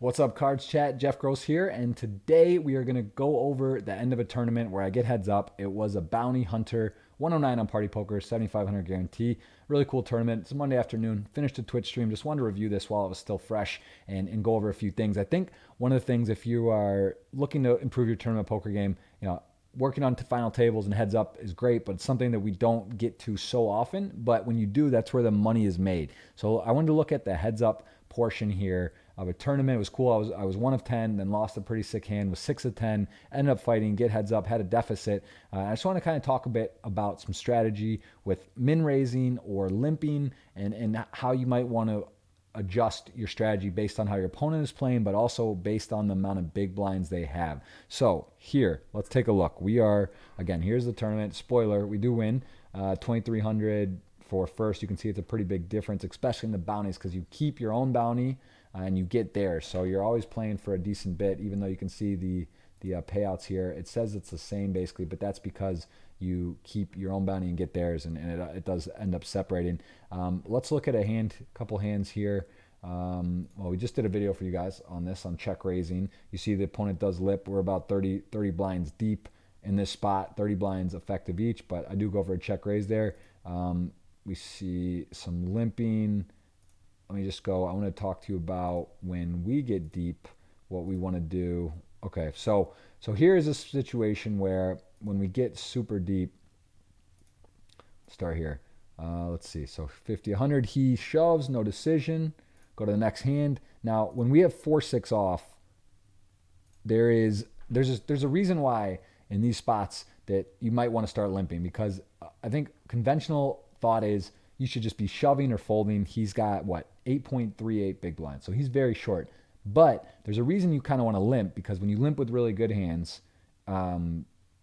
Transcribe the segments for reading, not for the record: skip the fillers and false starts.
What's up, Cards Chat? Jeff Gross here, and today we are going to go over the end of a tournament where I get heads up. It was a Bounty Hunter 109 on Party Poker, 7,500 guarantee. Really cool tournament. It's a Monday afternoon. Finished a Twitch stream. Just wanted to review this while it was still fresh and go over a few things. I think one of the things, if you are looking to improve your tournament poker game, working on final tables and heads up is great, but it's something that we don't get to so often. But when you do, that's where the money is made. So I wanted to look at the heads up portion here of a tournament. It was cool. I was 1 of 10, then lost a pretty sick hand, was 6 of 10, ended up fighting, get heads up, had a deficit. I just want to kind of talk a bit about some strategy with min raising or limping and how you might want to adjust your strategy based on how your opponent is playing, but also based on the amount of big blinds they have. So here, let's take a look. We are, again, here's the tournament. Spoiler, we do win 2,300 for first. You can see it's a pretty big difference, especially in the bounties, because you keep your own bounty and you get theirs. So you're always playing for a decent bit, even though you can see the payouts here. It says it's the same basically, but that's because you keep your own bounty and get theirs, and it does end up separating. Let's look at a couple hands here. Well, we just did a video for you guys on this, on check raising. You see the opponent does lip. We're about 30 blinds deep in this spot, 30 blinds effective each, but I do go for a check raise there. We see some limping. Let me just go. I want to talk to you about when we get deep, what we want to do. Okay, so here is a situation where when we get super deep, start here. Let's see. So 50, 100, he shoves, no decision. Go to the next hand. Now, when we have 4-6 off, there's a reason why in these spots that you might want to start limping, because I think conventional thought is you should just be shoving or folding. He's got, 8.38 big blinds. So he's very short. But there's a reason you kind of want to limp, because when you limp with really good hands,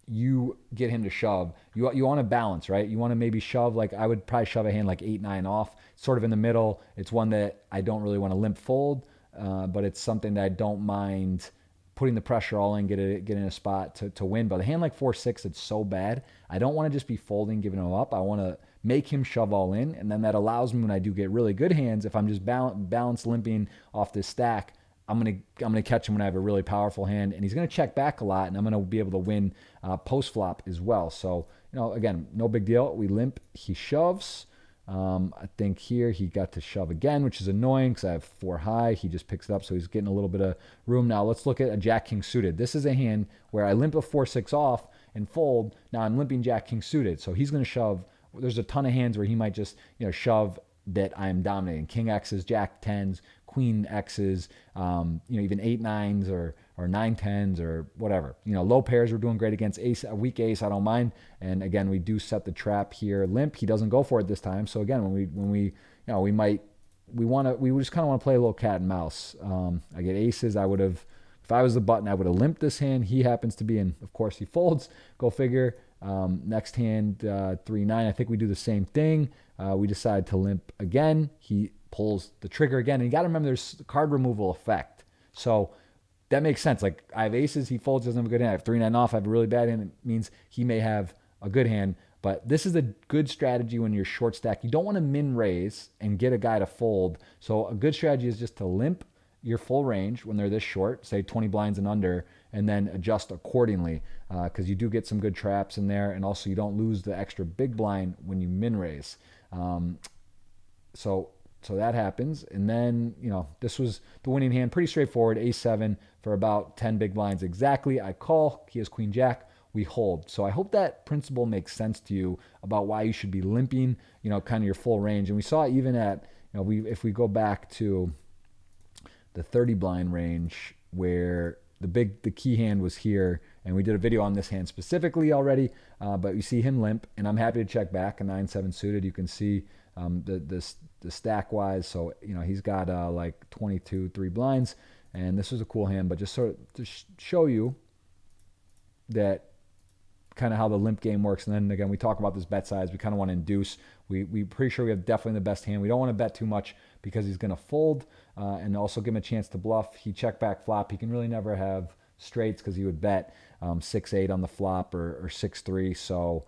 you get him to shove. You want to balance, right? You want to maybe shove, like I would probably shove a hand like 8-9 off, sort of in the middle. It's one that I don't really want to limp fold, but it's something that I don't mind putting the pressure all in, get in a spot to win. But a hand like 4-6, it's so bad. I don't want to just be folding, giving him up. I want to make him shove all in, and then that allows me, when I do get really good hands, if I'm just balance limping off this stack, I'm gonna catch him when I have a really powerful hand, and he's gonna check back a lot, and I'm gonna be able to win post flop as well. So again, no big deal. We limp, he shoves. I think here he got to shove again, which is annoying because I have 4 high. He just picks it up, so he's getting a little bit of room. Now let's look at a Jack King suited. This is a hand where I limp a 4-6 off and fold. Now I'm limping Jack King suited, so he's gonna shove. There's a ton of hands where he might just shove that I'm dominating. King X's, Jack 10s, Queen X's, even 8-9s or 9-10s or whatever. Low pairs we're doing great against. Ace, a weak ace, I don't mind. And again, we do set the trap here. Limp, he doesn't go for it this time. So again, we just kind of want to play a little cat and mouse. I get aces. If I was the button, I would have limped this hand. He happens to be, and of course he folds. Go figure. Next hand, 3-9. I think we do the same thing. We decide to limp again. He pulls the trigger again. And you got to remember there's card removal effect. So that makes sense. Like I have aces, he folds, doesn't have a good hand. I have 3-9 off, I have a really bad hand. It means he may have a good hand. But this is a good strategy when you're short stack. You don't want to min raise and get a guy to fold. So a good strategy is just to limp your full range when they're this short, say 20 blinds and under, and then adjust accordingly, because you do get some good traps in there, and also you don't lose the extra big blind when you min raise. So that happens, and then this was the winning hand, pretty straightforward, A7 for about 10 big blinds exactly. I call, he has Queen Jack, we hold. So I hope that principle makes sense to you about why you should be limping, kind of your full range. And we saw even at, if we go back to the 30 blind range where the key hand was here, and we did a video on this hand specifically already, but you see him limp, and I'm happy to check back a 9-7 suited. You can see the stack wise, so he's got like 22 3 blinds, and this was a cool hand. But just sort of to show you that kind of how the limp game works. And then again, we talk about this bet size. We kind of want to induce. We pretty sure we have definitely the best hand. We don't want to bet too much because he's going to fold, and also give him a chance to bluff. He check back flop. He can really never have straights because he would bet 6-8 on the flop or 6-3. So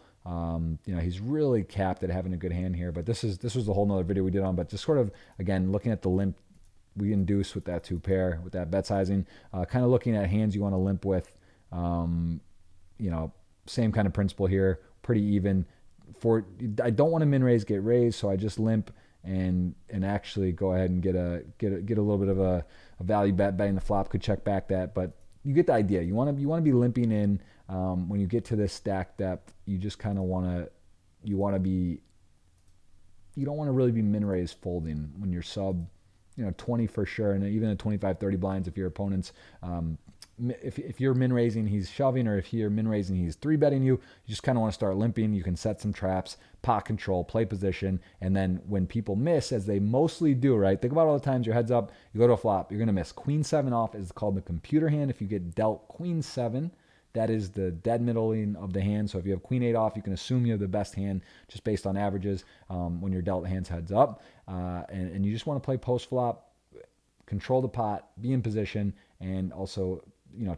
he's really capped at having a good hand here. But this was a whole nother video we did on. But just sort of again looking at the limp we induce with that 2 pair, with that bet sizing. Kind of looking at hands you want to limp with. Same kind of principle here, pretty even. I don't want to min raise, get raised, so I just limp and actually go ahead and get a little bit of a value bet. Betting the flop could check back that, but you get the idea. You want to be limping in when you get to this stack depth. You just kind of you don't want to really be min raise folding when you're sub 20 for sure, and even at 25, 30 blinds if your opponent's if you're min raising, he's shoving, or if you're min raising, he's 3-betting you. You just kind of want to start limping. You can set some traps, pot control, play position, and then when people miss, as they mostly do, right? Think about all the times your head's up, you go to a flop, you're gonna miss. Queen 7 off is called the computer hand. If you get dealt Queen 7, that is the dead middling of the hand. So if you have Queen 8 off, you can assume you have the best hand just based on averages when you're dealt hands heads up, and you just want to play post flop, control the pot, be in position, and also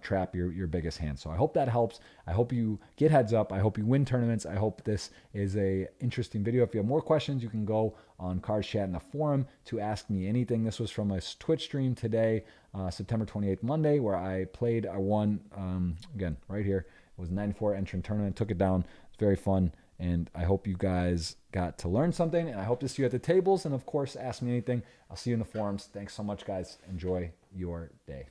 trap your biggest hand. So I hope that helps. I hope you get heads up. I hope you win tournaments. I hope this is a interesting video. If you have more questions, you can go on Cards Chat in the forum to ask me anything. This was from a Twitch stream today, September 28th, Monday, where I won, again, right here. It was a 94 entrant tournament, took it down. It's very fun. And I hope you guys got to learn something. And I hope to see you at the tables. And of course, ask me anything. I'll see you in the forums. Thanks so much, guys. Enjoy your day.